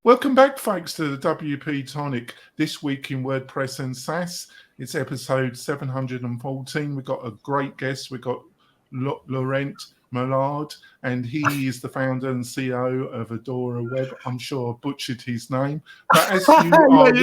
Welcome back, folks, to the WP Tonic. This week in WordPress and SaaS. It's episode 714. We've got a great guest. We've got Laurent Millard, and he is the founder and CEO of Adora Web. I'm sure I butchered his name, but as you are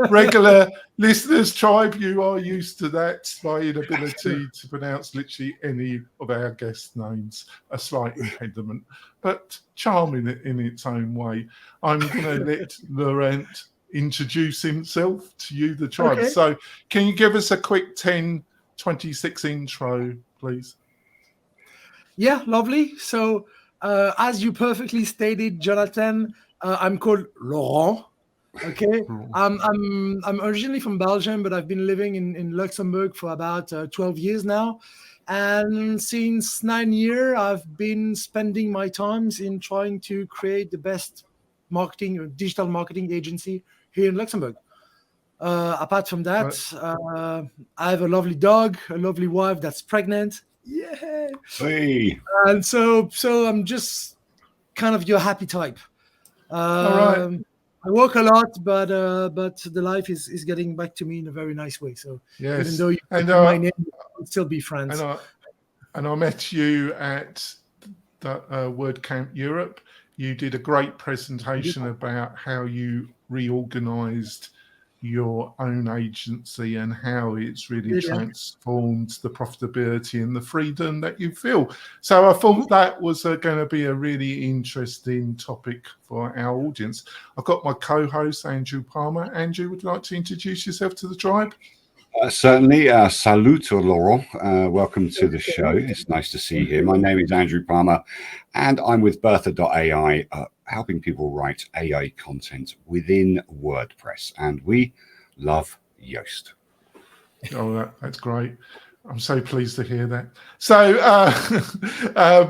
regular listeners, tribe, you are used to that. My inability to pronounce literally any of our guest names, a slight impediment, but charming in its own way. I'm going to let Laurent introduce himself to you, the tribe. Okay. So can you give us a quick 10:26 intro, please? Yeah, lovely. So, as you perfectly stated, Jonathan, I'm called Laurent. Okay, I'm originally from Belgium, but I've been living in Luxembourg for about 12 years now, and since 9 years, I've been spending my times in trying to create the best marketing or digital marketing agency here in Luxembourg. Apart from that, I have a lovely dog, a lovely wife that's pregnant. Yeah. Hey. And so I'm just kind of your happy type. All right. I work a lot, but the life is getting back to me in a very nice way. So yes. Even though you know my name, we'll still be friends. And I met you at the WordCamp Europe. You did a great presentation about how you reorganized your own agency and how it's really transformed the profitability and the freedom that you feel. So I thought that was going to be a really interesting topic for our audience. I've got my co-host, Andrew Palmer. Andrew, would you like to introduce yourself to the tribe? Certainly. Salut, Laurent. Welcome to the show. It's nice to see you here. My name is Andrew Palmer, and I'm with Bertha.ai, helping people write AI content within WordPress. And we love Yoast. Oh, that's great. I'm so pleased to hear that. So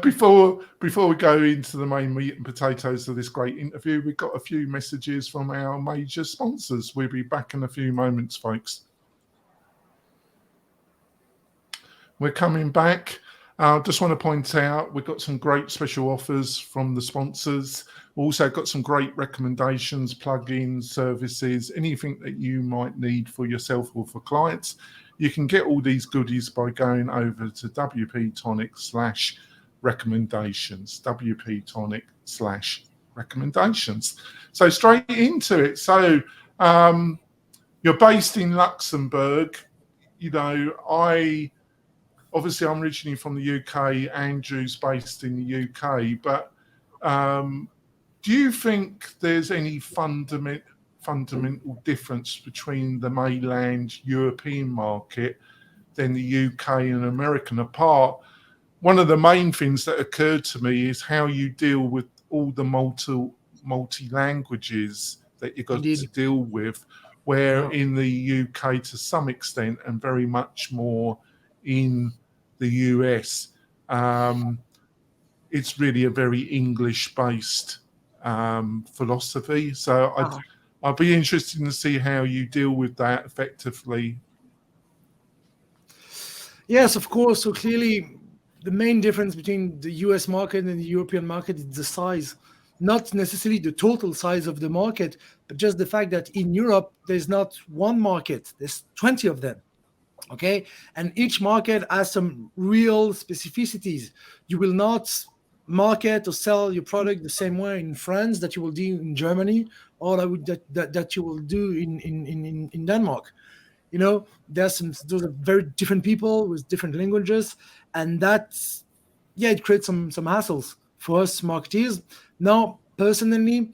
before we go into the main meat and potatoes of this great interview, we've got a few messages from our major sponsors. We'll be back in a few moments, folks. We're coming back. I just want to point out we've got some great special offers from the sponsors. Also got some great recommendations, plugins, services, anything that you might need for yourself or for clients. You can get all these goodies by going over to WP Tonic/recommendations, WP Tonic/recommendations. So straight into it. So you're based in Luxembourg. You know, obviously, I'm originally from the UK. Andrew's based in the UK. But do you think there's any fundamental difference between the mainland European market than the UK and American? Apart, one of the main things that occurred to me is how you deal with all the multi languages that you've got to deal with, where in the UK to some extent and very much more in the US, it's really a very English-based philosophy. So I'd be interested to see how you deal with that effectively. Yes, of course. So clearly, the main difference between the US market and the European market is the size. Not necessarily the total size of the market, but just the fact that in Europe, there's not one market, there's 20 of them. Okay, and each market has some real specificities. You will not market or sell your product the same way in France that you will do in Germany, or that you will do in Denmark. You know, those are very different people with different languages, and it creates some hassles for us marketeers. Now, personally,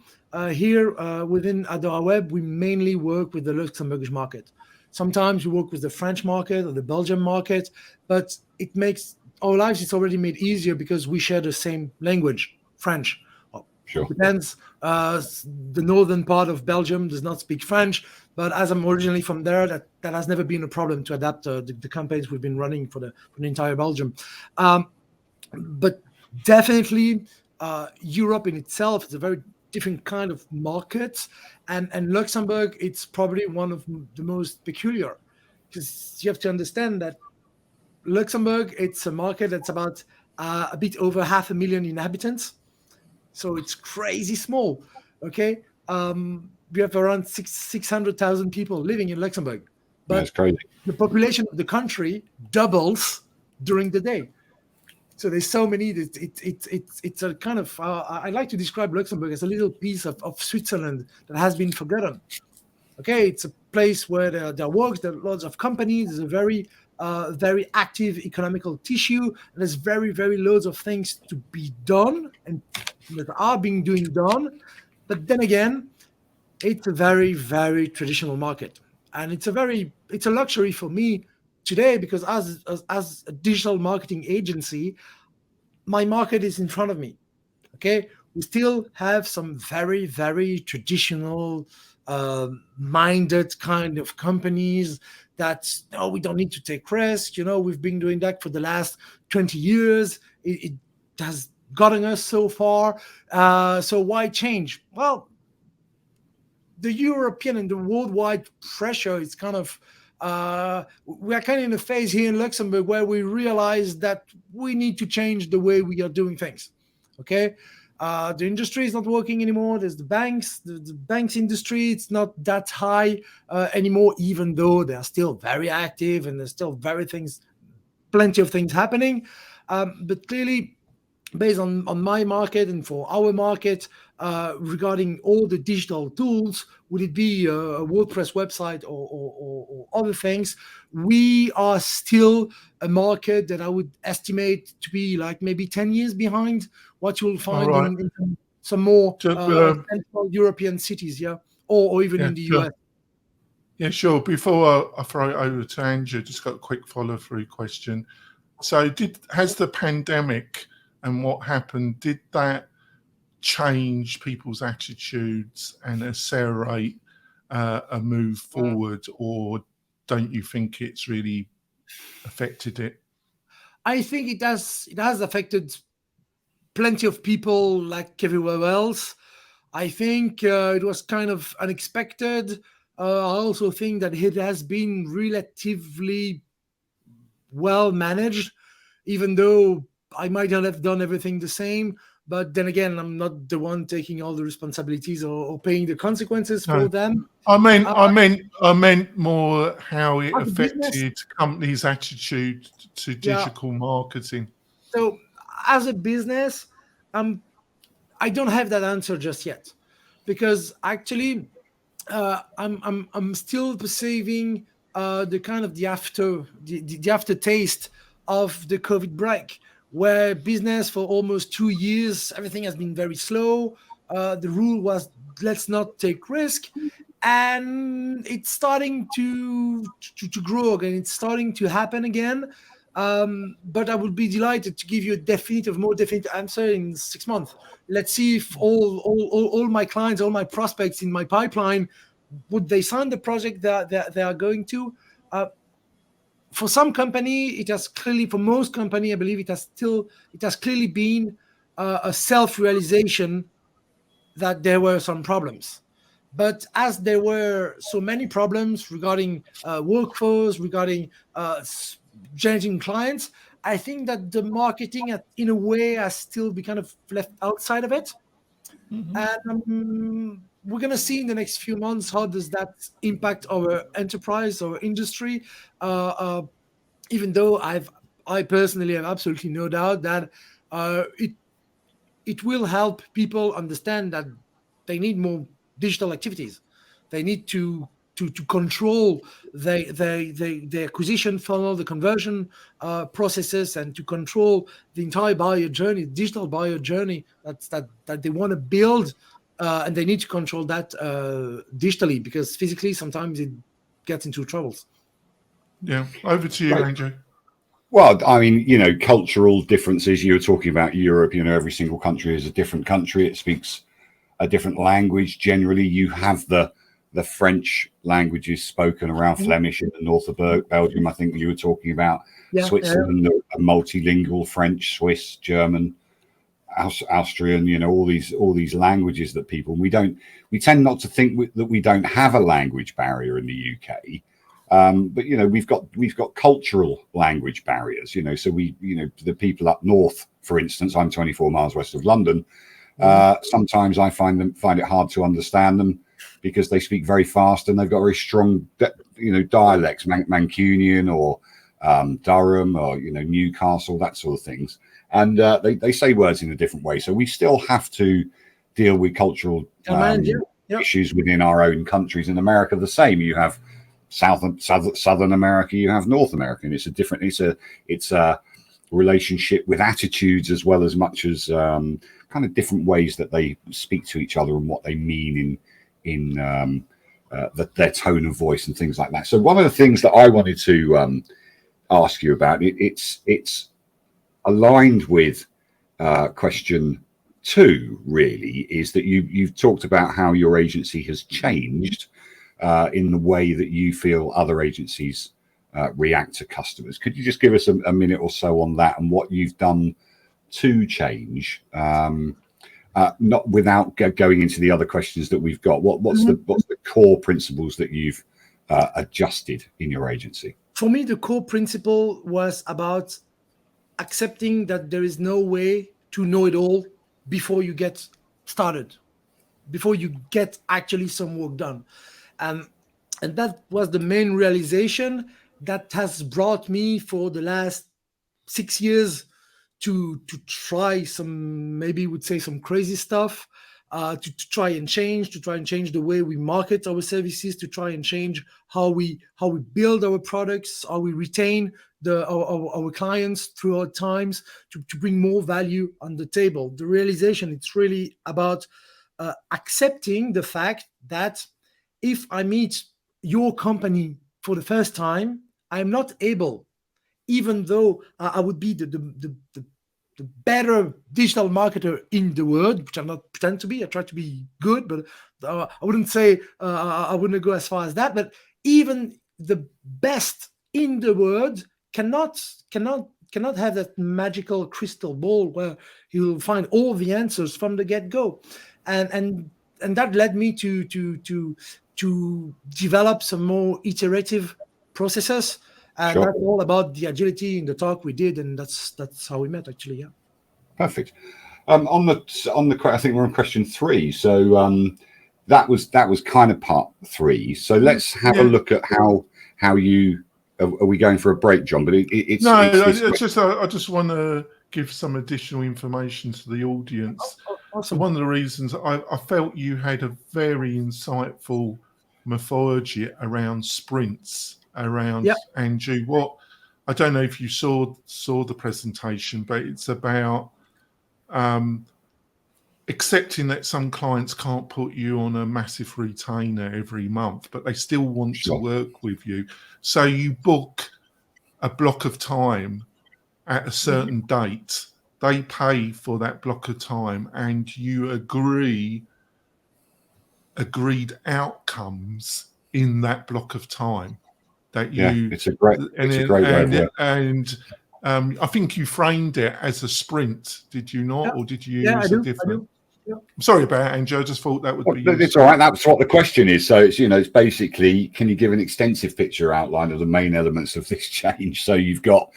here within Adora Web, we mainly work with the Luxembourgish market. Sometimes we work with the French market or the Belgian market, but it makes our lives, it's already made easier because we share the same language, French. Sure. Depends. The northern part of Belgium does not speak French, but as I'm originally from there, that has never been a problem to adapt the campaigns we've been running for the entire Belgium. But definitely, Europe in itself is a very different kind of market, and Luxembourg, it's probably one of the most peculiar, because you have to understand that Luxembourg, it's a market that's about a bit over 500,000 inhabitants, so it's crazy small. Okay, we have around 600,000 people living in Luxembourg, but That's crazy. the population of the country doubles during the day. So there's so many. It's a kind of. I like to describe Luxembourg as a little piece of Switzerland that has been forgotten. Okay, it's a place where there are works, there are lots of companies. There's a very active economical tissue, and there's very loads of things to be done and that are being done. But then again, it's a very traditional market, and it's a luxury for me today because as a digital marketing agency, my market is in front of me. Okay, we still have some very traditional minded kind of companies that we don't need to take risks. We've been doing that for the last 20 years. It has gotten us so far. So why change? Well, the European and the worldwide pressure is kind of we are kind of in a phase here in Luxembourg where we realize that we need to change the way we are doing things. Okay, the industry is not working anymore. There's the banks, the banks industry. It's not that high anymore, even though they are still very active and there's still plenty of things happening. But clearly, based on my market and for our market, regarding all the digital tools, would it be a WordPress website or other things, we are still a market that I would estimate to be like maybe 10 years behind what you'll find in some more Central European cities, or even in the US. Yeah, sure. Before I throw it over to Andrew, just got a quick follow-through question. So has the pandemic and what happened, did that change people's attitudes and accelerate a move forward, or don't you think it's really affected it? I think it has affected plenty of people like everywhere else. I think it was kind of unexpected. I also think that it has been relatively well managed, even though I might not have done everything the same. But then again, I'm not the one taking all the responsibilities or paying the consequences for them. I meant more how it affected companies' attitude to digital marketing. So, as a business, I don't have that answer just yet, because actually, I'm still perceiving the kind of the aftertaste of the COVID break, where business for almost 2 years, everything has been very slow. The rule was, let's not take risk. And it's starting to grow again. It's starting to happen again. But I would be delighted to give you a more definite answer in 6 months. Let's see if all my clients, all my prospects in my pipeline, would they sign the project that they are going to? For some company, for most company, I believe it has clearly been a self-realization that there were some problems. But as there were so many problems regarding workforce, regarding generating clients, I think that the marketing, in a way, has still been kind of left outside of it. Mm-hmm. And we're going to see in the next few months how does that impact our enterprise, our industry. Even though I personally have absolutely no doubt that it will help people understand that they need more digital activities. They need to control the acquisition funnel, the conversion processes, and to control the entire buyer journey, digital buyer journey that they want to build, and they need to control that digitally, because physically sometimes it gets into troubles. Yeah, over to you, Andrew. Well, I mean, cultural differences. You were talking about Europe. Every single country is a different country. It speaks a different language. Generally, you have the French languages spoken around Flemish in the north of Belgium. I think you were talking about Switzerland, a multilingual French, Swiss, German, Austrian. All these languages that people. We tend not to think that we don't have a language barrier in the UK. But we've got cultural language barriers. So the people up north, for instance, I'm 24 miles west of London. Sometimes I find it hard to understand them because they speak very fast and they've got very strong, dialects, Mancunian or Durham or Newcastle, that sort of things, and they say words in a different way. So we still have to deal with cultural issues within our own countries. In America, the same. You have Southern America, you have North America, and it's a relationship with attitudes as well as much as kind of different ways that they speak to each other and what they mean in their tone of voice and things like that. So one of the things that I wanted to ask you about, it's aligned with question 2, really, is that you've talked about how your agency has changed in the way that you feel other agencies react to customers. Could you just give us a minute or so on that and what you've done to change, not without going into the other questions that we've got? What's the core principles that you've adjusted in your agency? For me, the core principle was about accepting that there is no way to know it all before you get started, before you get actually some work done. And that was the main realization that has brought me for the last 6 years to try some, maybe would say some crazy stuff, to try and change the way we market our services, to try and change how we build our products, how we retain our clients throughout times, to bring more value on the table. The realization, it's really about accepting the fact that if I meet your company for the first time, I'm not able, even though I would be the better digital marketer in the world, which I'm not pretend to be. I try to be good, but I wouldn't say I wouldn't go as far as that. But even the best in the world cannot have that magical crystal ball where you'll find all the answers from the get-go, and that led me to develop some more iterative processes. And Sure. That's all about the agility in the talk we did, and that's how we met, actually. Yeah. Perfect. On the I think we're on question 3. So that was kind of part 3. So let's have a look at how you are we going for a break, John? But it's just I just want to give some additional information to the audience. Awesome. So one of the reasons I felt you had a very insightful methodology around sprints, around Andrew. What I don't know if you saw the presentation, but it's about accepting that some clients can't put you on a massive retainer every month, but they still want to work with you. So you book a block of time at a certain date. They pay for that block of time, and you agreed outcomes in that block of time. That you, it's a great way of it. And I think you framed it as a sprint, did you not, or did you use a different? I'm sorry about it, Andrew. I just thought that would be. It's all right. That's what the question is. So it's basically, can you give an extensive picture outline of the main elements of this change? So you've got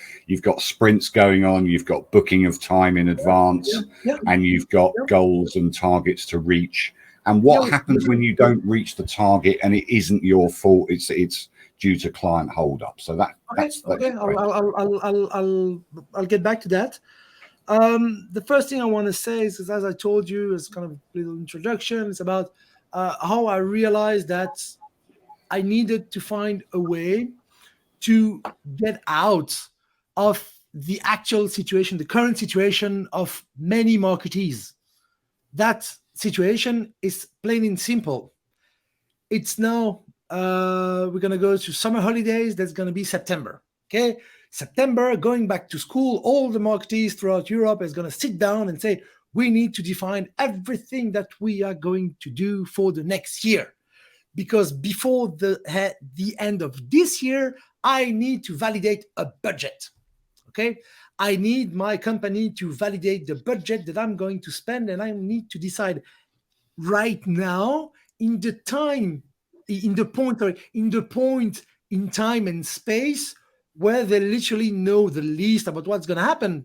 sprints going on, you've got booking of time in advance, and you've got goals and targets to reach. And what happens when you don't reach the target and it isn't your fault? It's due to client hold up. So that's I'll get back to that. The first thing I want to say is, as I told you, as kind of a little introduction, it's about how I realized that I needed to find a way to get out of the actual situation, the current situation of many marketees. That situation is plain and simple. It's now we're going to go to summer holidays. That's going to be September. Okay. September, going back to school, all the marketeers throughout Europe is going to sit down and say, we need to define everything that we are going to do for the next year. Because before the end of this year, I need to validate a budget. Okay. I need my company to validate the budget that I'm going to spend, and I need to decide right now in the point in time and space where they literally know the least about what's going to happen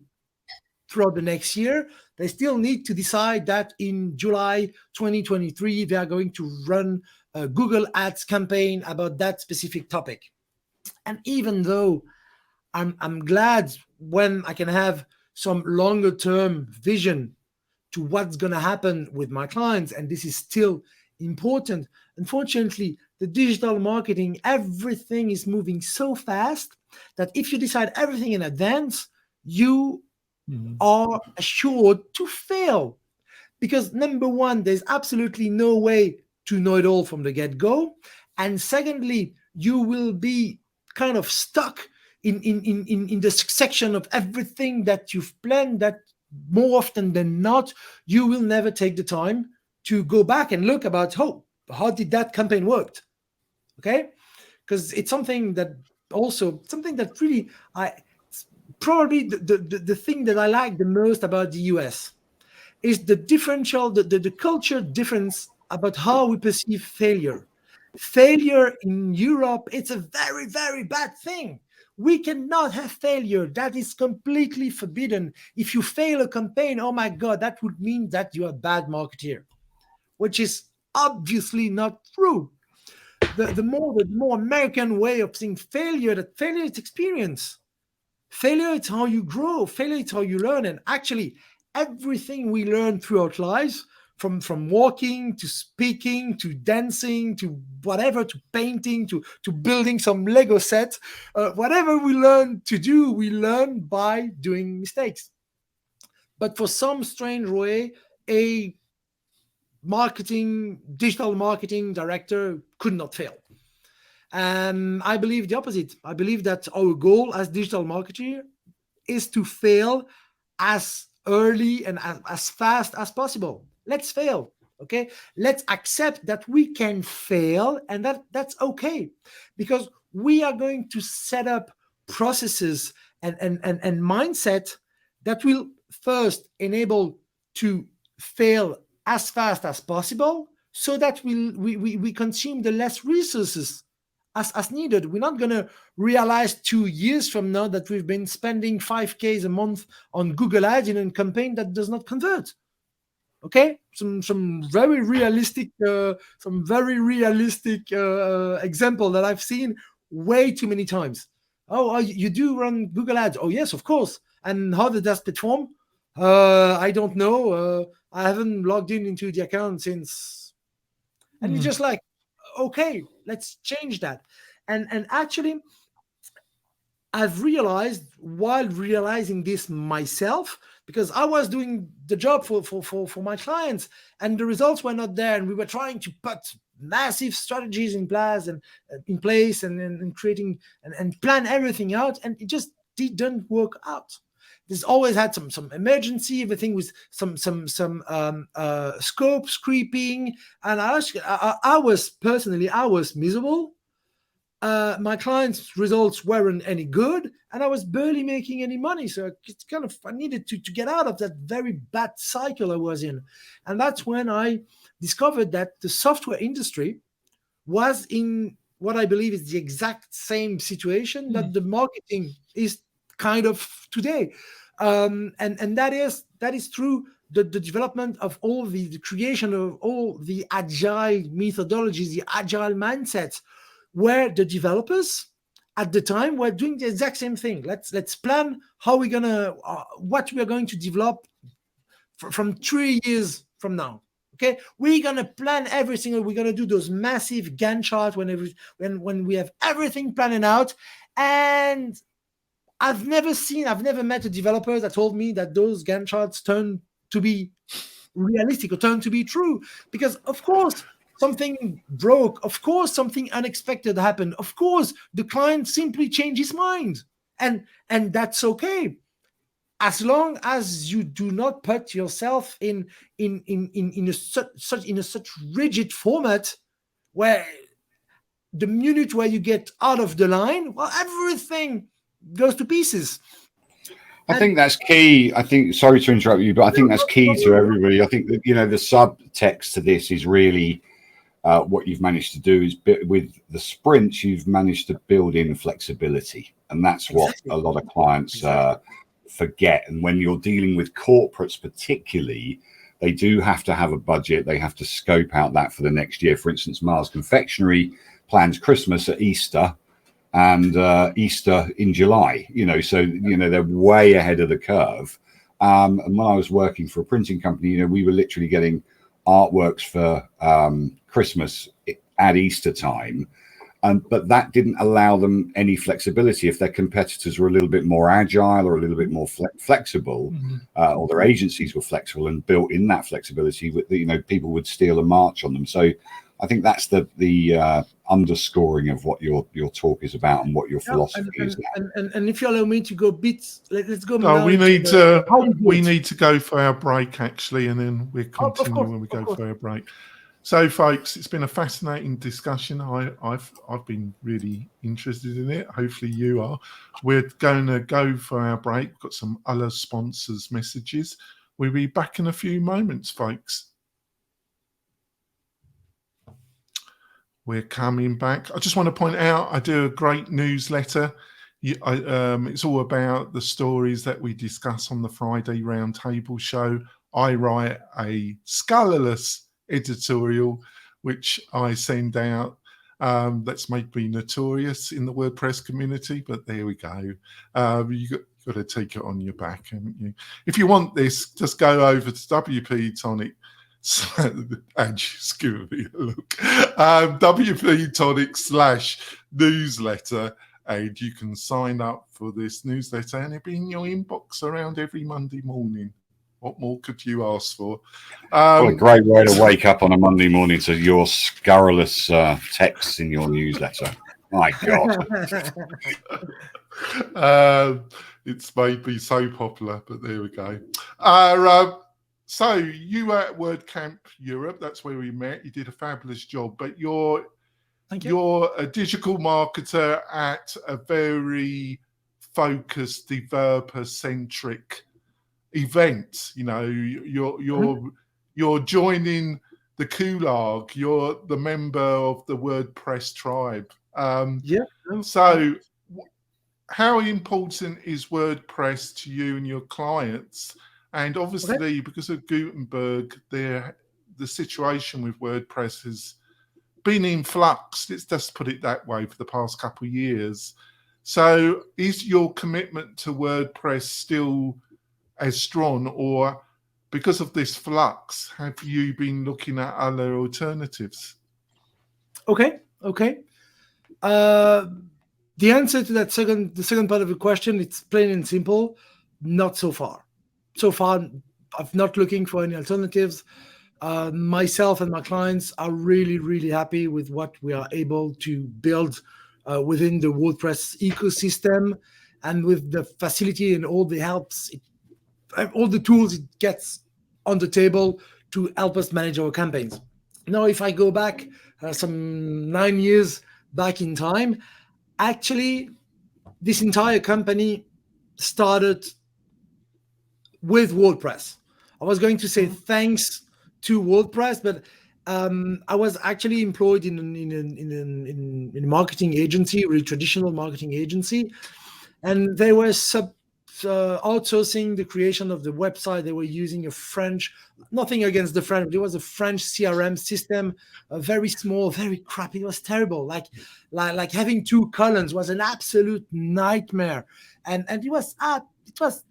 throughout the next year. They still need to decide that in July 2023, they are going to run a Google Ads campaign about that specific topic. And even though I'm glad when I can have some longer term vision to what's going to happen with my clients, and this is still important, unfortunately, the digital marketing, everything is moving so fast that if you decide everything in advance, you are assured to fail. Because number one, there's absolutely no way to know it all from the get-go. And secondly, you will be kind of stuck in the section of everything that you've planned, that more often than not, you will never take the time to go back and look about, how did that campaign work? Okay? Because it's something that really, probably the thing that I like the most about the US is the differential, the culture difference about how we perceive failure. Failure in Europe, it's a very, very bad thing. We cannot have failure. That is completely forbidden. If you fail a campaign, oh my God, that would mean that you're a bad marketeer, which is obviously not true. The more American way of seeing failure, that failure is experience. Failure is how you grow. Failure is how you learn. And actually, everything we learn throughout lives, from walking to speaking to dancing to whatever, to painting to building some Lego set, whatever we learn to do, we learn by doing mistakes. But for some strange way, a digital marketing director could not fail. And I believe the opposite. I believe that our goal as digital marketer is to fail as early and as fast as possible. Let's fail, okay? Let's accept that we can fail, and that's okay, because we are going to set up processes and mindset that will first enable to fail as fast as possible, so that we consume the less resources as needed. We're not going to realize 2 years from now that we've been spending $5,000 a month on Google Ads in a campaign that does not convert. Okay, some very realistic example that I've seen way too many times. Oh, you do run Google Ads? Oh yes, of course. And how did that perform? I don't know. I haven't logged into the account since. And you're just like, okay, let's change that. And actually, I've realized, while realizing this myself, because I was doing the job for my clients, and the results were not there, and we were trying to put massive strategies in place and creating and plan everything out, and it just didn't work out. There's always had some emergency, everything was some scopes creeping, and I was miserable. My clients' results weren't any good, and I was barely making any money. So it's I needed to get out of that very bad cycle I was in. And that's when I discovered that the software industry was in what I believe is the exact same situation that the marketing is kind of today. And that is through the development of all the creation of all the agile methodologies, the agile mindsets, where the developers at the time were doing the exact same thing. Let's plan how we're gonna what we are going to develop from 3 years from now. Okay, we're gonna plan everything. We're gonna do those massive Gantt charts when we have everything planned out. And I've never met a developer that told me that those Gantt charts turn to be realistic or turn to be true, because of course something broke. Of course, something unexpected happened. Of course, the client simply changed his mind, and that's okay, as long as you do not put yourself in such rigid format where the minute where you get out of the line, well, everything goes to pieces. I think that's key. Sorry to interrupt you, but I think that's key to everybody. I think that, the subtext to this is really what you've managed to do is with the sprints, you've managed to build in flexibility. And that's what a lot of clients forget. And when you're dealing with corporates particularly, they do have to have a budget. They have to scope out that for the next year. For instance, Mars Confectionery plans Christmas at Easter and Easter in July, so, they're way ahead of the curve. And when I was working for a printing company, we were literally getting artworks for Christmas at Easter time. But that didn't allow them any flexibility. If their competitors were a little bit more agile or a little bit more flexible, or their agencies were flexible and built in that flexibility, people would steal a march on them. So I think that's the underscoring of what your talk is about and what your philosophy is. And if you allow me to go let's go. No, we need to go for our break actually, and then we'll continue when we go for our break. So, folks, it's been a fascinating discussion. I've been really interested in it. Hopefully, you are. We're going to go for our break. We've got some other sponsors' messages. We'll be back in a few moments, folks. We're coming back. I just want to point out I do a great newsletter. It's all about the stories that we discuss on the Friday Roundtable show. I write a scurrilous editorial which I send out. That's made me notorious in the WordPress community, but there we go. You got to take it on your back, haven't you? If you want this, just go over to WP Tonic. And just give me a look. WP Tonic /newsletter, and you can sign up for this newsletter, and it'll be in your inbox around every Monday morning. What more could you ask for? What a great way to wake up on a Monday morning to your scurrilous texts in your newsletter. My God. It's made me so popular, but there we go. So you were at WordCamp Europe. That's where we met. You did a fabulous job, but you're a digital marketer at a very focused, developer-centric event. You're joining the Kulag. You're the member of the WordPress tribe. So how important is WordPress to you and your clients? And obviously, because of Gutenberg, the situation with WordPress has been in flux. Let's just put it that way for the past couple of years. So is your commitment to WordPress still as strong, or because of this flux, have you been looking at other alternatives? Okay. The answer to the second part of the question, it's plain and simple. Not so far. So far, I'm not looking for any alternatives. Myself and my clients are really, really happy with what we are able to build within the WordPress ecosystem, and with the facility and all the helps, all the tools it gets on the table to help us manage our campaigns. Now, if I go back some 9 years back in time, actually, this entire company started with WordPress. I was going to say thanks to WordPress, but I was actually employed in a marketing agency, really traditional marketing agency, and they were outsourcing the creation of the website. They were using a French, nothing against the French, but it was a French CRM system, very small, very crappy. It was terrible. Like having two columns was an absolute nightmare, and it was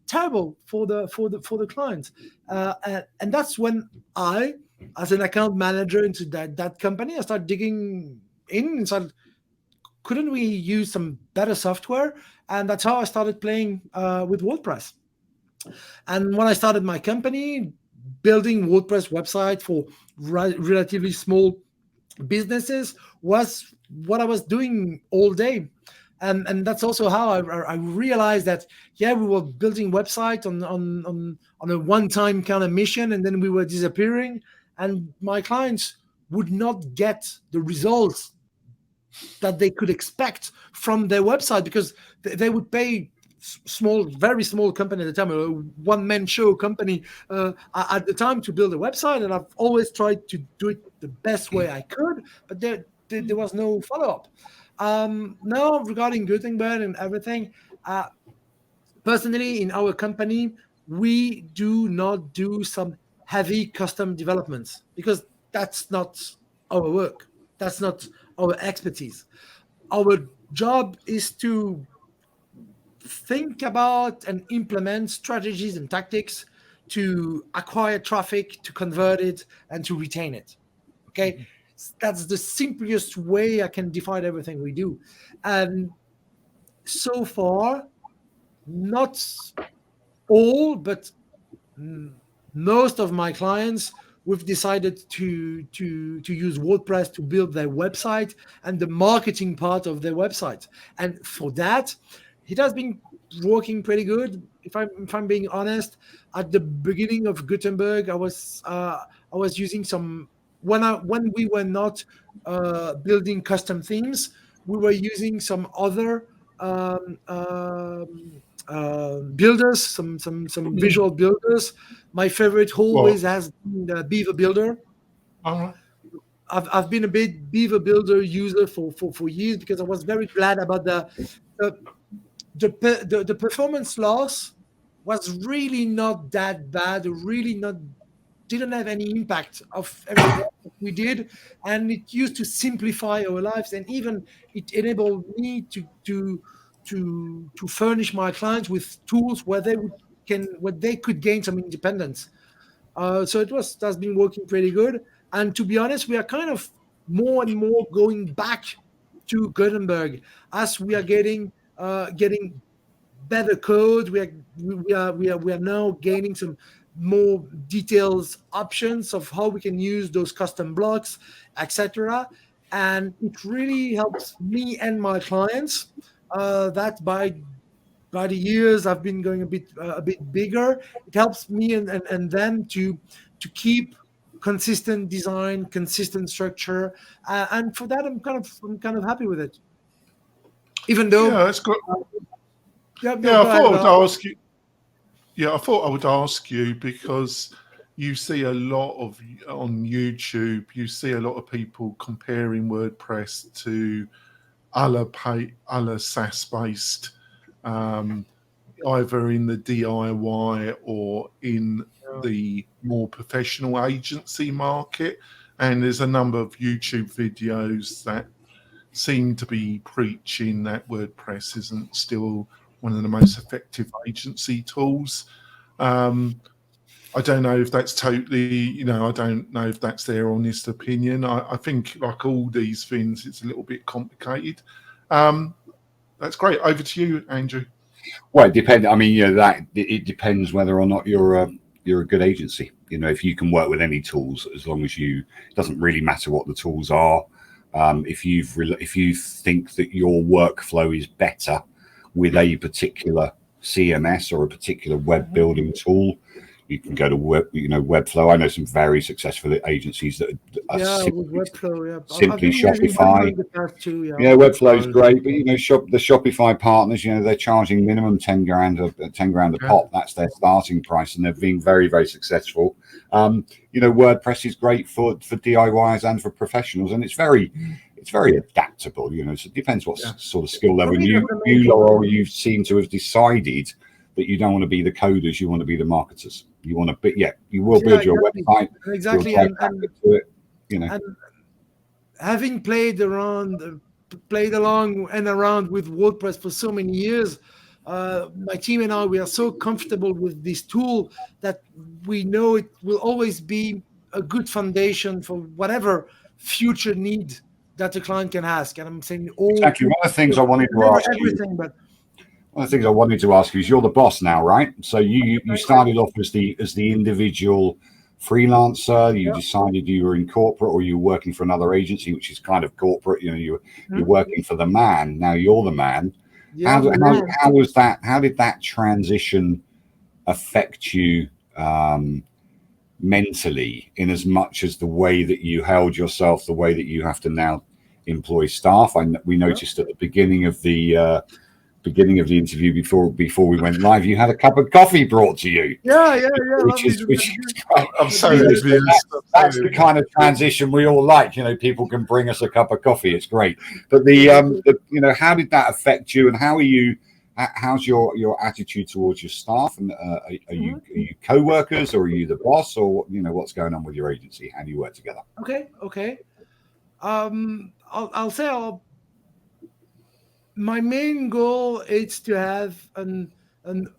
terrible for the clients. And that's when I, as an account manager into that company, I started digging in and started, couldn't we use some better software? And that's how I started playing with WordPress. And when I started my company, building WordPress website for relatively small businesses was what I was doing all day. And that's also how I realized that, we were building website on a one-time kind of mission, and then we were disappearing, and my clients would not get the results that they could expect from their website, because they would pay very small company at the time, a one-man show company at the time, to build a website. And I've always tried to do it the best way I could, but there was no follow-up. Now, regarding Gutenberg and everything, Personally, in our company, we do not do some heavy custom developments because that's not our work. That's not our expertise. Our job is to think about and implement strategies and tactics to acquire traffic, to convert it, and to retain it. Okay, that's the simplest way I can define everything we do. And so far, not all, but most of my clients, we've decided to use WordPress to build their website and the marketing part of their website. And for that, it has been working pretty good. If I'm being honest, at the beginning of Gutenberg, I was using some when we were not building custom themes, we were using some other builders, some visual builders. My favorite always has been the Beaver Builder. All right. I've been a big Beaver Builder user for years because I was very glad about the performance loss was really not that bad, didn't have any impact of everything we did, and it used to simplify our lives, and even it enabled me to furnish my clients with tools where they could gain some independence. So that's been working pretty good. And to be honest, we are kind of more and more going back to Gutenberg as we are getting better code. We are now gaining some more details options of how we can use those custom blocks, etc. And it really helps me and my clients. That by the years I've been going a bit bigger. It helps me and them to keep consistent design, consistent structure, and for that I'm kind of happy with it. Even though that's good. I thought I would ask you because you see a lot of on YouTube. You see a lot of people comparing WordPress to other SaaS-based, either in the DIY or in the more professional agency market. And there's a number of YouTube videos that seem to be preaching that WordPress isn't still one of the most effective agency tools. I don't know if that's totally, I don't know if that's their honest opinion. I think, like all these things, it's a little bit complicated. That's great. Over to you, Andrew. Well, it depends. I mean, it depends whether or not you're a good agency. If you can work with any tools, as long as it doesn't really matter what the tools are. If you think that your workflow is better with a particular CMS or a particular web building tool, you can go to Webflow. I know some very successful agencies that are simply Shopify. Webflow is great, but the Shopify partners, they're charging minimum 10 grand a pop. That's their starting price, and they've been very, very successful. WordPress is great for DIYs and for professionals, and it's very adaptable. So it depends what sort of skill level you seem to have decided that you don't want to be the coders, you want to be the marketers. You want to be, you will build your website. Exactly. And having played along and around with WordPress for so many years, my team and I, we are so comfortable with this tool that we know it will always be a good foundation for whatever future need that the client can ask. And I'm saying exactly. One of the things I wanted to ask you. One of the things I wanted to ask you is, you're the boss now, right? So you started off as the individual freelancer. You decided you were in corporate, or you were working for another agency, which is kind of corporate. You're working for the man. Now you're the man. How was that? How did that transition affect you mentally, in as much as the way that you held yourself, the way that you have to now employ staff? We noticed at the beginning of the interview, before we went live, you had a cup of coffee brought to you. Which is I'm so envious. That's the kind of transition we all like. People can bring us a cup of coffee. It's great. But how did that affect you, and how are How's your attitude towards your staff? And are you co-workers, or are you the boss, or what's going on with your agency? How do you work together? Okay. I'll say my main goal is to have an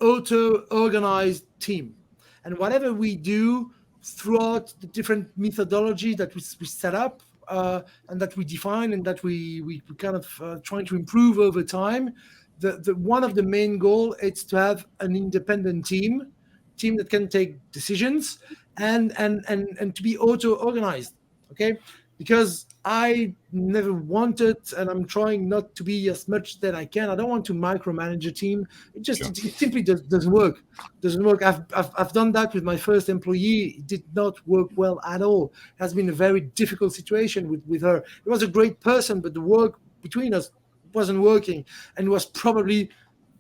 auto-organized team, and whatever we do throughout the different methodology that we set up and that we define and that we kind of trying to improve over time. The one of the main goal is to have an independent team that can take decisions and to be auto-organized. Okay, because I never wanted, and I'm trying not to be as much that I can. I don't want to micromanage a team. It simply doesn't work. I've done that with my first employee. It did not work well at all. It has been a very difficult situation with her. It was a great person, but the work between us wasn't working, and it was probably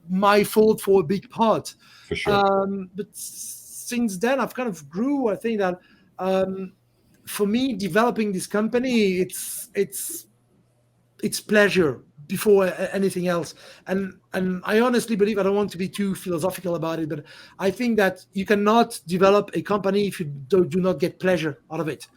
my fault for a big part. For sure. But since then, I've kind of grew. I think that. For me, developing this company, it's pleasure before anything else. And I honestly believe, I don't want to be too philosophical about it, but I think that you cannot develop a company if you do not get pleasure out of it.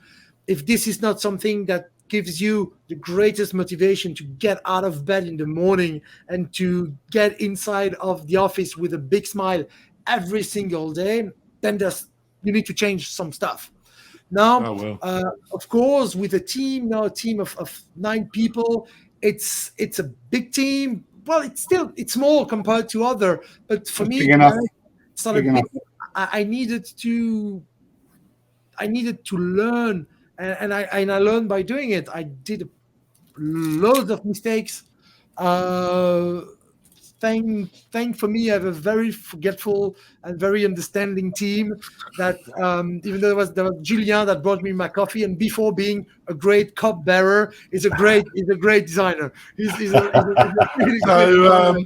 If this is not something that gives you the greatest motivation to get out of bed in the morning and to get inside of the office with a big smile every single day, then you need to change some stuff. Now, of course, with a team of 9 people, it's a big team. Well, it's small compared to other, but for me, it's not big. I needed to learn, and I learned by doing it. I did loads of mistakes. Thank for me, I have a very forgetful and very understanding team that even though there was Julien that brought me my coffee, and before being a great cup bearer, he's a great designer. He's a really so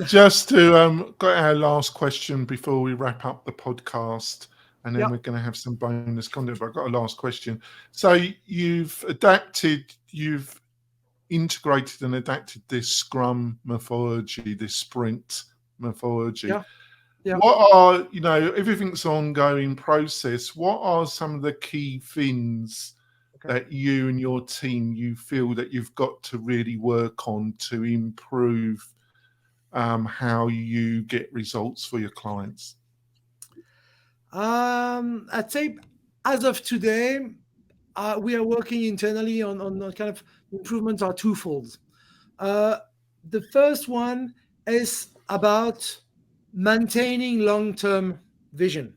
just to got our last question before we wrap up the podcast, and then we're going to have some bonus content, but I've got a last question. So you've integrated and adapted this Scrum methodology, this sprint methodology. Yeah. What are, everything's an ongoing process. What are some of the key things that you and your team, you feel that you've got to really work on to improve how you get results for your clients? I'd say as of today, we are working internally on kind of improvements are twofold. The first one is about maintaining long-term vision.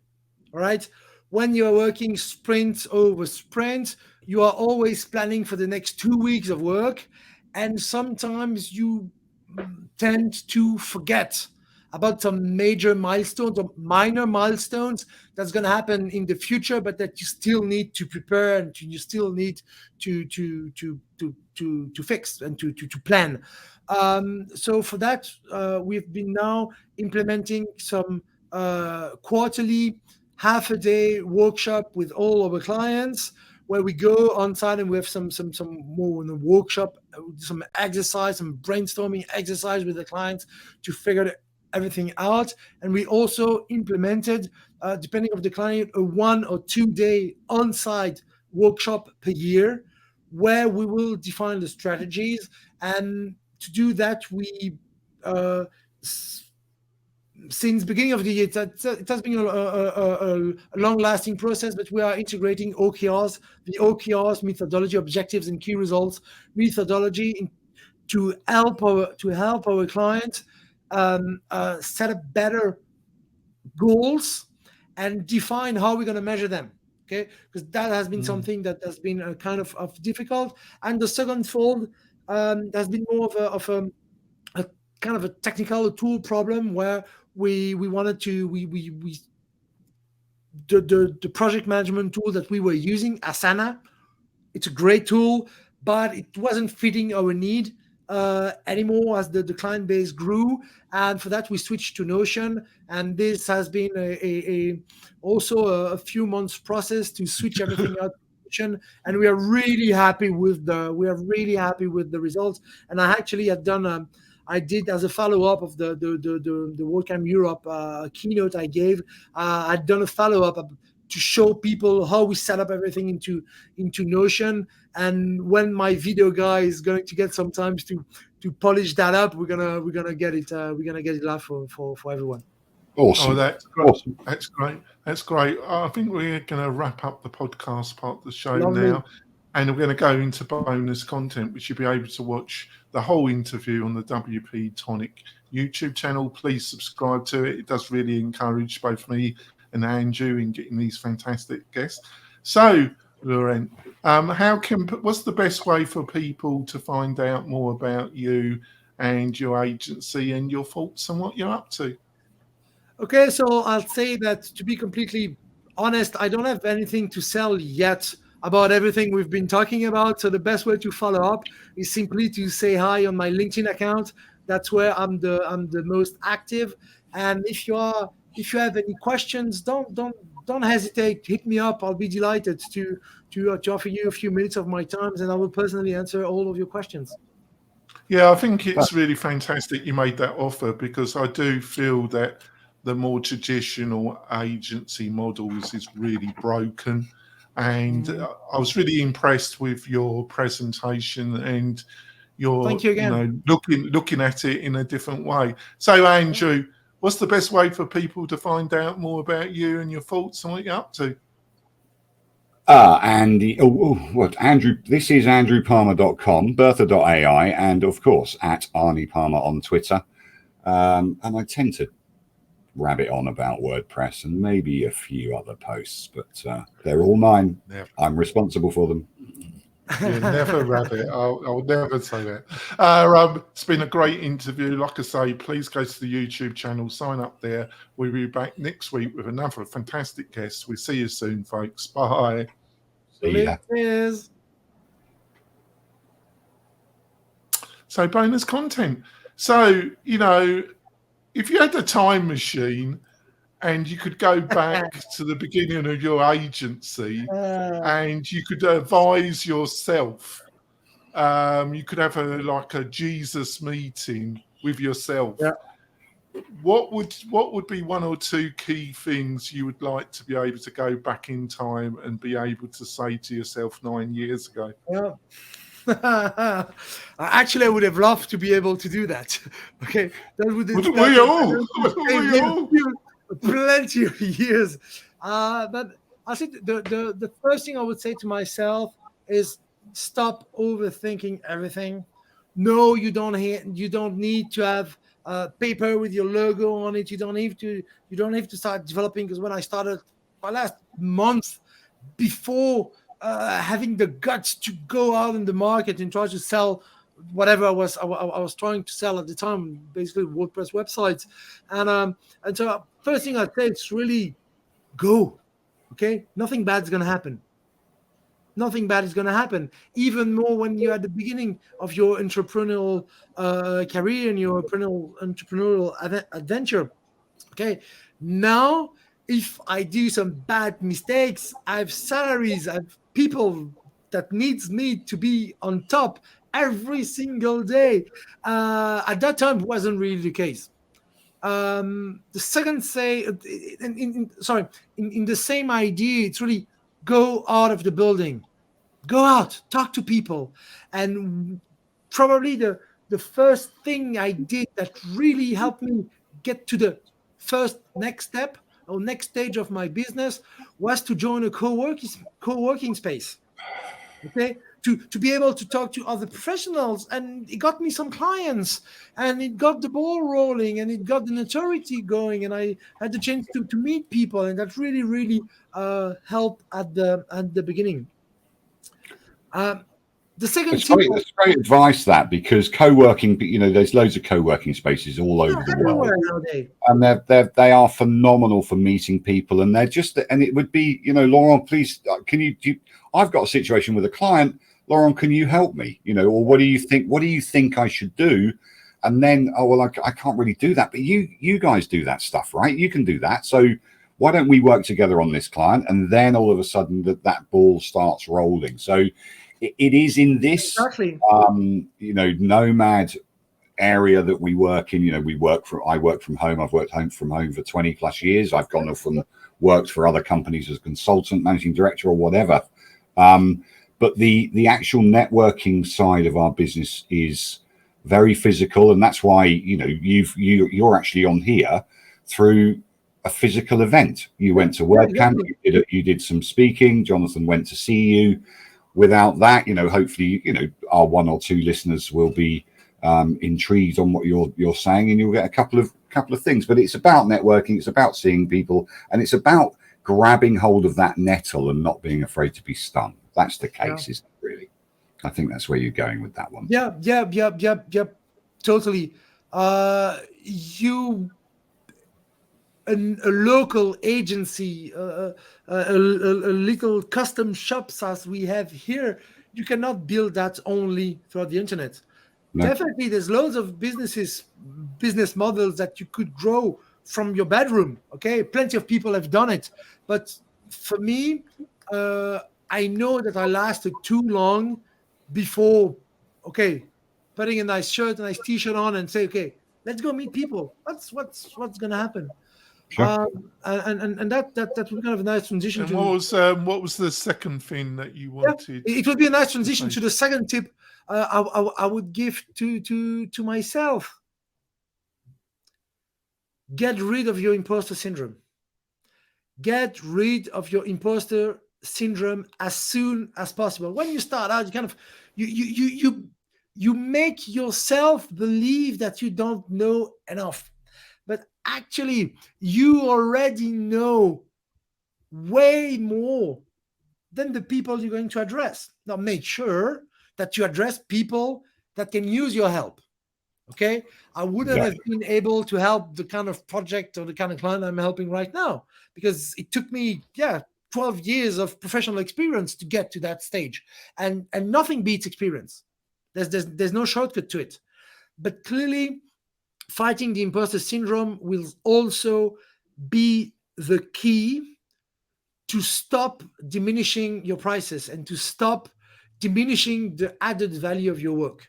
All right. When you're working sprint over sprint, you are always planning for the next 2 weeks of work. And sometimes you tend to forget about some major milestones or minor milestones that's going to happen in the future, but that you still need to prepare and you still need to fix and to plan. So for that, we've been now implementing some quarterly half-a-day workshop with all our clients, where we go on site and we have some more in the workshop, some exercise, some brainstorming exercise with the clients to figure everything out. And we also implemented, depending on the client, a 1 or 2 day on-site workshop per year, where we will define the strategies. And to do that, we since beginning of the year, it has been a long-lasting process, but we are integrating OKRs, the OKRs methodology, objectives and key results methodology, to help our clients set up better goals and define how we're going to measure them. Okay, because that has been something that has been kind of difficult. And the second fold has been more of a kind of a technical tool problem, where we wanted to the project management tool that we were using, Asana, it's a great tool, but it wasn't fitting our need anymore as the client base grew. And for that, we switched to Notion. And this has been also a few months process to switch everything out to Notion. And we are really happy with the results. And I actually had done I did as a follow-up of the WordCamp Europe keynote I gave. I'd done a follow-up to show people how we set up everything into Notion. And when my video guy is going to get some time to polish that up, we're gonna get it live for everyone. Awesome. Oh, that's great. Awesome. That's great. That's great. I think we're going to wrap up the podcast part of the show Lovely. now, and we're going to go into bonus content, which you'll be able to watch the whole interview on the WP Tonic YouTube channel. Please subscribe to it. It does really encourage both me and Andrew in getting these fantastic guests. So, Laurent, what's the best way for people to find out more about you and your agency and your thoughts on what you're up to? Okay, so I'll say that, to be completely honest, I don't have anything to sell yet about everything we've been talking about. So the best way to follow up is simply to say hi on my LinkedIn account. That's where I'm the most active. And if you have any questions, don't hesitate. Hit me up. I'll be delighted to offer you a few minutes of my time, and I will personally answer all of your questions. Yeah, I think it's really fantastic you made that offer, because I do feel that the more traditional agency models is really broken. And I was really impressed with your presentation and your, Thank you again. Looking at it in a different way. So, Andrew, what's the best way for people to find out more about you and your thoughts and what you're up to? Andy, Andrew, this is andrewpalmer.com, bertha.ai, and of course at Arnie Palmer on Twitter. And I tend to rabbit on about WordPress and maybe a few other posts, but they're all mine. Never. I'm responsible for them. You never rabbit. I'll never say that. It's been a great interview. Like I say, please go to the YouTube channel, sign up there. We'll be back next week with another fantastic guest. We'll see you soon, folks. Bye. See ya. Cheers. So, bonus content. So, if you had a time machine and you could go back to the beginning of your agency and you could advise yourself, you could have a Jesus meeting with yourself. Yeah. What would be one or two key things you would like to be able to go back in time and be able to say to yourself 9 years ago? Yeah. Actually, I would have loved to be able to do that. Okay, that would We all. Plenty of years. But I think the first thing I would say to myself is stop overthinking everything. No, you don't need to have paper with your logo on it. You don't have to start developing, because when I started my last month before having the guts to go out in the market and try to sell whatever I was trying to sell at the time, basically WordPress websites, and so first thing I'd say is really go. Okay, nothing bad is gonna happen. Nothing bad is gonna happen. Even more when you're at the beginning of your entrepreneurial career and your entrepreneurial adventure. Okay, now if I do some bad mistakes, I have salaries, I have people that needs me to be on top every single day. At that time, it wasn't really the case. The second in the same idea, it's really go out of the building, go out, talk to people. And probably the first thing I did that really helped me get to the next step or next stage of my business was to join a co-working space. Okay, to be able to talk to other professionals, and it got me some clients, and it got the ball rolling, and it got the notoriety going, and I had the chance to meet people, and that really helped at the beginning. The second thing, that's great advice, that, because co-working, there's loads of co-working spaces all over the world, nowadays. and they are phenomenal for meeting people, and it would be, Laurent, please, I've got a situation with a client, Laurent, can you help me? Or what do you think I should do? And then, I can't really do that, but you guys do that stuff, right? You can do that. So why don't we work together on this client? And then all of a sudden that ball starts rolling. So it is in this, exactly. nomad area that we work in, I work from home. I've worked from home for 20 plus years. I've gone off and worked for other companies as a consultant, managing director, or whatever. But the actual networking side of our business is very physical, and that's why you're actually on here through a physical event. You went to WordCamp, you did some speaking. Jonathan went to see you. Without that, hopefully, our one or two listeners will be intrigued on what you're saying, and you'll get a couple of things. But it's about networking, it's about seeing people, and it's about grabbing hold of that nettle and not being afraid to be stung. That's the case, isn't it, really? I think that's where you're going with that one. Yeah, totally. A local agency, a little custom shops as we have here, you cannot build that only throughout the internet. No. Definitely, there's loads of business models that you could grow from your bedroom. Okay, plenty of people have done it, but for me, I know that I lasted too long before, putting a nice shirt, a nice T-shirt on, and say, okay, let's go meet people. What's going to happen? Sure. And that would be kind of a nice transition. And what was the second thing that you wanted? It would be a nice transition to the second tip I would give to myself. Get rid of your imposter syndrome. Get rid of your imposter syndrome as soon as possible. When you start out, you kind of you make yourself believe that you don't know enough. But actually, you already know way more than the people you're going to address. Now, make sure that you address people that can use your help. Okay? I wouldn't have been able to help the kind of project or the kind of client I'm helping right now, because it took me, 12 years of professional experience to get to that stage. And nothing beats experience. There's no shortcut to it. But clearly, fighting the imposter syndrome will also be the key to stop diminishing your prices and to stop diminishing the added value of your work.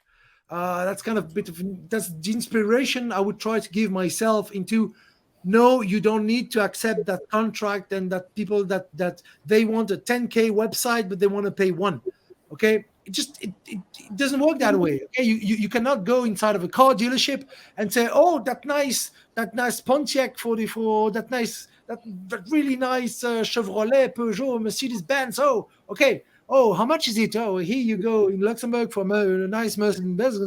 That's kind of that's the inspiration I would try to give myself into. No, you don't need to accept that contract and that people that they want a 10K website, but they want to pay one. Okay. It doesn't work that way. Okay, you cannot go inside of a car dealership and say, oh, that nice Pontiac 44, that really nice Chevrolet, Peugeot, Mercedes Benz. Oh, okay. Oh, how much is it? Oh, here you go in Luxembourg for a nice Mercedes Benz.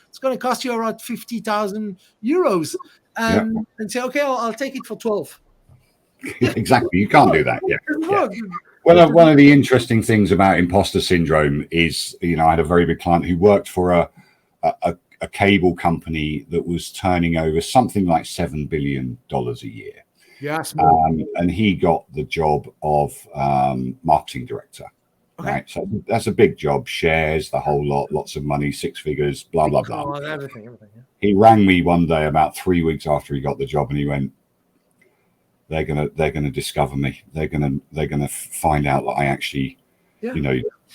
It's going to cost you around 50,000 euros. And say, okay, I'll take it for 12. Exactly. You can't do that. Well, one of the interesting things about imposter syndrome is, I had a very big client who worked for a cable company that was turning over something like $7 billion a year. Yes. And he got the job of marketing director. Okay. Right. So that's a big job, shares, the whole lot, lots of money, 6 figures, blah, blah, blah. Everything. Yeah. He rang me one day about 3 weeks after he got the job, and he went, they're gonna discover me. They're gonna find out that I actually,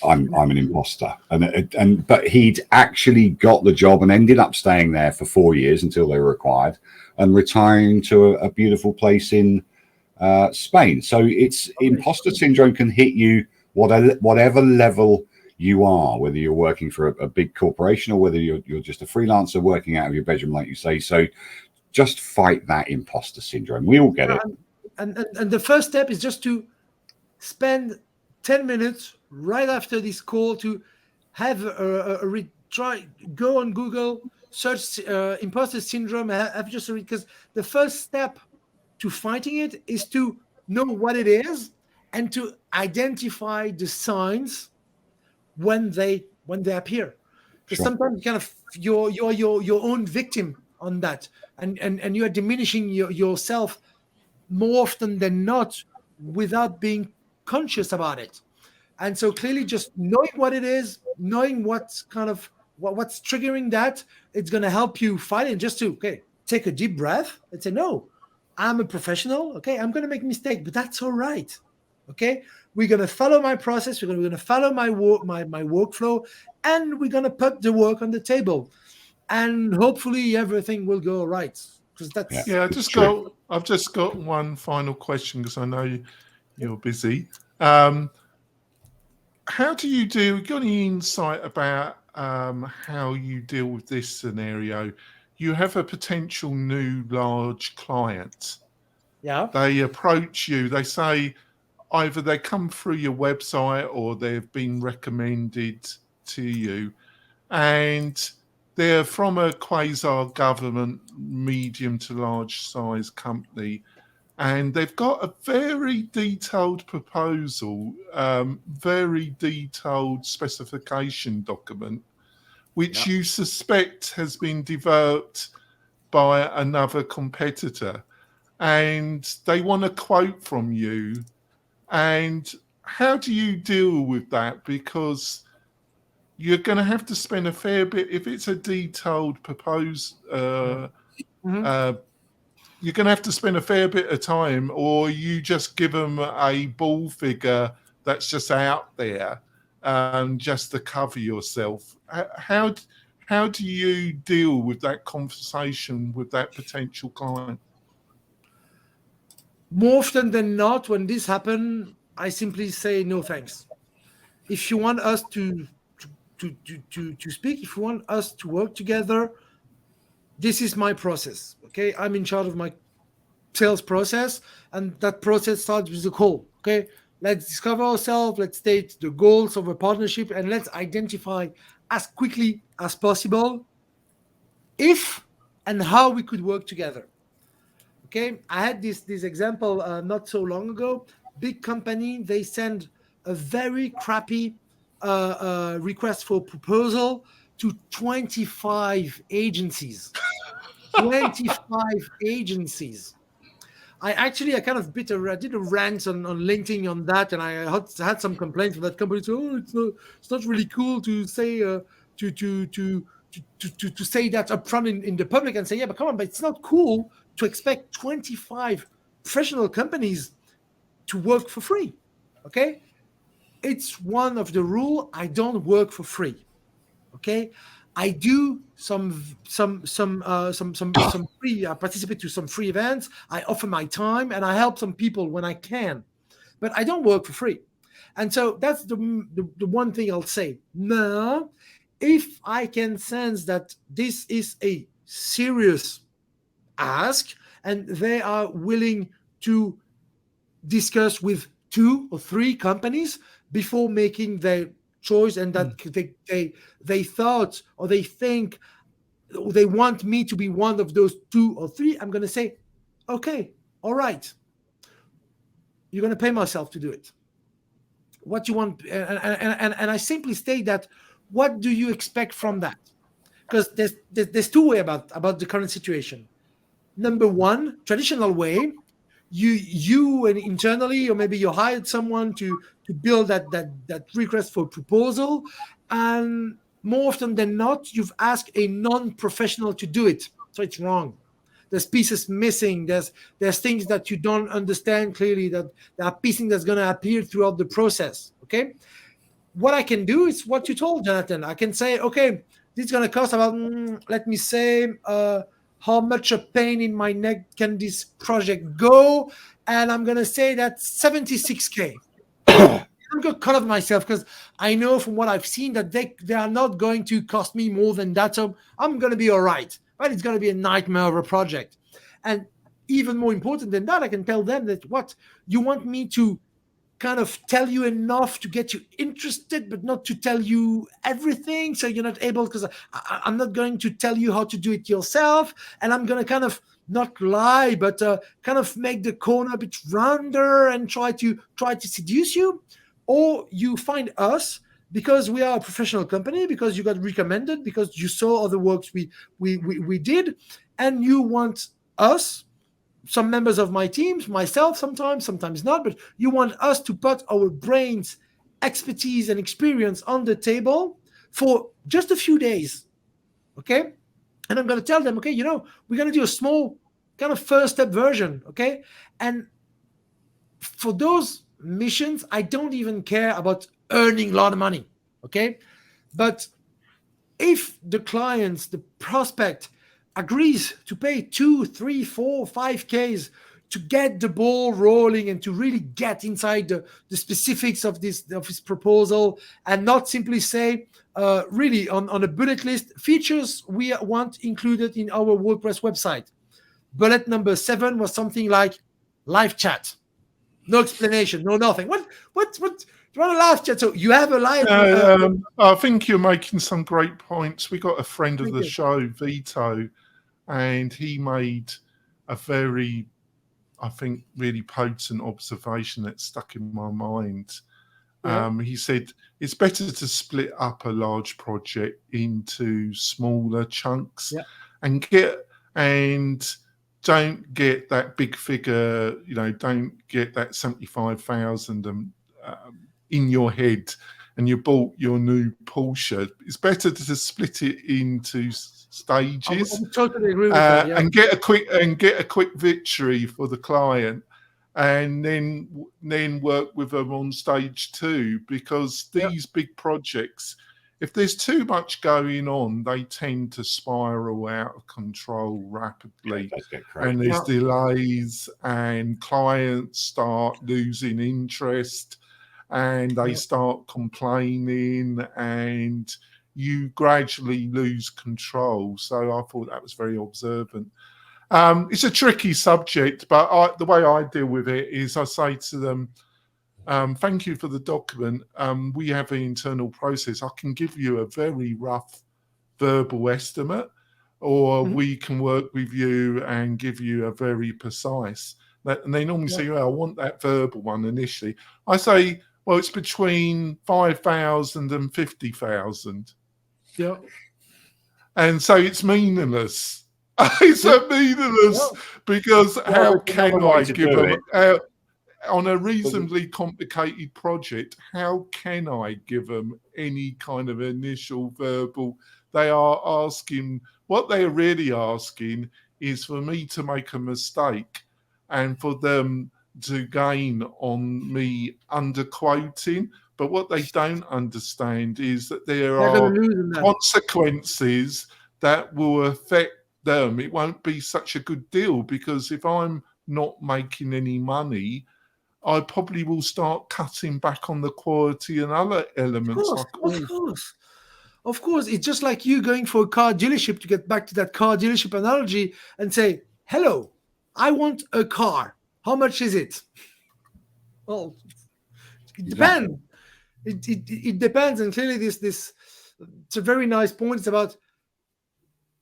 I'm an imposter. But he'd actually got the job and ended up staying there for 4 years until they were acquired, and retiring to a beautiful place in Spain. So it's imposter syndrome can hit you whatever level you are, whether you're working for a big corporation or whether you're just a freelancer working out of your bedroom, like you say. So just fight that imposter syndrome. We all get it. And the first step is just to spend 10 minutes right after this call to have go on Google, search imposter syndrome, have just because the first step to fighting it is to know what it is and to identify the signs when they appear. Because sometimes kind of you're your own victim on that, and you are diminishing yourself more often than not without being conscious about it. And so clearly just knowing what it is, knowing what's kind of what's triggering that, it's going to help you fight it. Just to take a deep breath and say, no, I'm a professional. Okay, I'm going to make a mistake, but that's all right. Okay, we're going to follow my process. We're going to follow my workflow, and we're going to put the work on the table. and hopefully everything will go right. Because that's Yeah, I've just got one final question because I know you're busy. How do you got any insight about how you deal with this scenario? You have a potential new large client. yeah. They approach you, they say either they come through your website or they've been recommended to you, and they're from a quasi-government medium to large size company, and they've got a very detailed proposal, very detailed specification document, which you suspect has been developed by another competitor, and they want a quote from you. And how do you deal with that? Because you're going to have to spend a fair bit, if it's a detailed proposed, you're going to have to spend a fair bit of time, or you just give them a ball figure that's just out there, just to cover yourself. How do you deal with that conversation with that potential client? More often than not, when this happens, I simply say no thanks. If you want us to speak, if you want us to work together, this is my process. Okay, I'm in charge of my sales process, and that process starts with the call. Okay, let's discover ourselves, let's state the goals of a partnership, and let's identify as quickly as possible if and how we could work together. Okay, I had this example not so long ago. Big company, they send a very crappy request for proposal to 25 agencies. 25 agencies. I kind of I did a rant on LinkedIn on that, and I had some complaints from that company. So it's not really cool to say to say that upfront in the public and say, yeah, but come on, but it's not cool to expect 25 professional companies to work for free. Okay, it's one of the rule. I don't work for free. Okay, I do some free. I participate to some free events. I offer my time and I help some people when I can, but I don't work for free. And so that's the one thing I'll say. Now, if I can sense that this is a serious ask and they are willing to discuss with 2 or 3 companies before making their choice, and that they thought or they think or they want me to be one of those 2 or 3, I'm going to say, okay, all right, you're going to pay myself to do it. What you want, and I simply state that. What do you expect from that? Because there's 2 ways about the current situation. Number one, traditional way, you and internally, or maybe you hired someone to build that request for proposal, and more often than not, you've asked a non-professional to do it. So it's wrong. There's pieces missing. There's things that you don't understand clearly. That there are pieces that's going to appear throughout the process. Okay. What I can do is what you told, Jonathan. I can say, okay, this is going to cost about, let me say, how much a pain in my neck can this project go? And I'm going to say that 76K. I'm going to cut off myself because I know from what I've seen that they are not going to cost me more than that. So I'm going to be all right. But it's going to be a nightmare of a project. And even more important than that, I can tell them that what you want me to kind of tell you enough to get you interested, but not to tell you everything. So you're not able, because I'm not going to tell you how to do it yourself. And I'm going to kind of not lie, but kind of make the corner a bit rounder and try to seduce you. Or you find us because we are a professional company, because you got recommended, because you saw other works we did, and you want us, some members of my teams, myself sometimes not, but you want us to put our brains, expertise, and experience on the table for just a few days, okay? And I'm going to tell them, okay, we're going to do a small kind of first step version, okay? And for those missions, I don't even care about earning a lot of money, okay? But if the clients, the prospect agrees to pay 2, 3, 4, 5Ks to get the ball rolling and to really get inside the specifics of his proposal, and not simply say, really on a bullet list, features we want included in our WordPress website. Bullet number 7 was something like live chat. No explanation, no nothing. What? You want a live chat? So you have a live. I think you're making some great points. We got a friend of the show, Vito, and he made a very, I think, really potent observation that stuck in my mind. Yeah. He said it's better to split up a large project into smaller chunks, and don't get that big figure. Don't get that 75,000 in your head, and you bought your new Porsche. It's better to split it into stages. I totally agree with that, and get a quick victory for the client, and then work with them on stage 2, because these big projects, if there's too much going on, they tend to spiral out of control rapidly, and there's delays, and clients start losing interest, and they start complaining, and you gradually lose control. So I thought that was very observant. It's a tricky subject, but the way I deal with it is I say to them, thank you for the document. We have an internal process. I can give you a very rough verbal estimate, or we can work with you and give you a very precise. And they normally say, I want that verbal one initially. I say, well, it's between 5,000 and 50,000. Yeah. And so it's meaningless. It's meaningless because how can I give them, on a reasonably complicated project, how can I give them any kind of initial verbal? They are asking, what they are really asking is for me to make a mistake and for them to gain on me underquoting. But what they don't understand is that there are consequences that will affect them. It won't be such a good deal, because if I'm not making any money, I probably will start cutting back on the quality and other elements. Of course. It's just like you going for a car dealership, to get back to that car dealership analogy, and say, hello, I want a car. How much is it? Well, it depends. It depends. And clearly it's a very nice point. It's about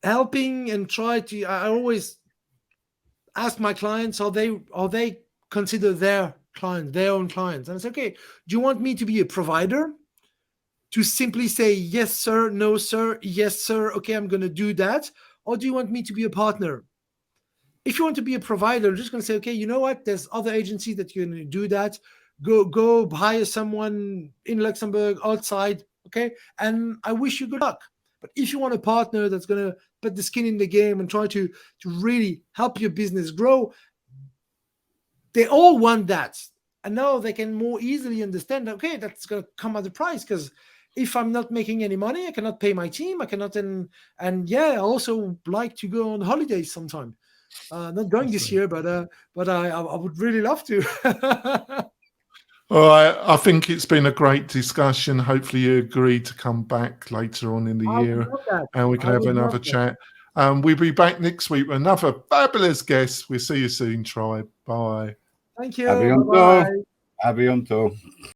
helping and try to, I always ask my clients how they consider their own clients. And I say, okay, do you want me to be a provider? To simply say, yes, sir, no, sir, yes, sir, okay, I'm going to do that. Or do you want me to be a partner? If you want to be a provider, I'm just going to say, okay, you know what? There's other agencies that you're going to do that. Go hire someone in Luxembourg outside, okay? And I wish you good luck. But if you want a partner that's going to put the skin in the game and try to really help your business grow, they all want that. And now they can more easily understand, okay, that's going to come at a price, because if I'm not making any money, I cannot pay my team. I cannot, and I also like to go on holidays sometime. Not going this year, but I would really love to. All right, I think it's been a great discussion. Hopefully you agree to come back later on in the year, and we can have another chat. We'll be back next week with another fabulous guest. We'll see you soon, Tribe. Bye. Thank you. A bientôt.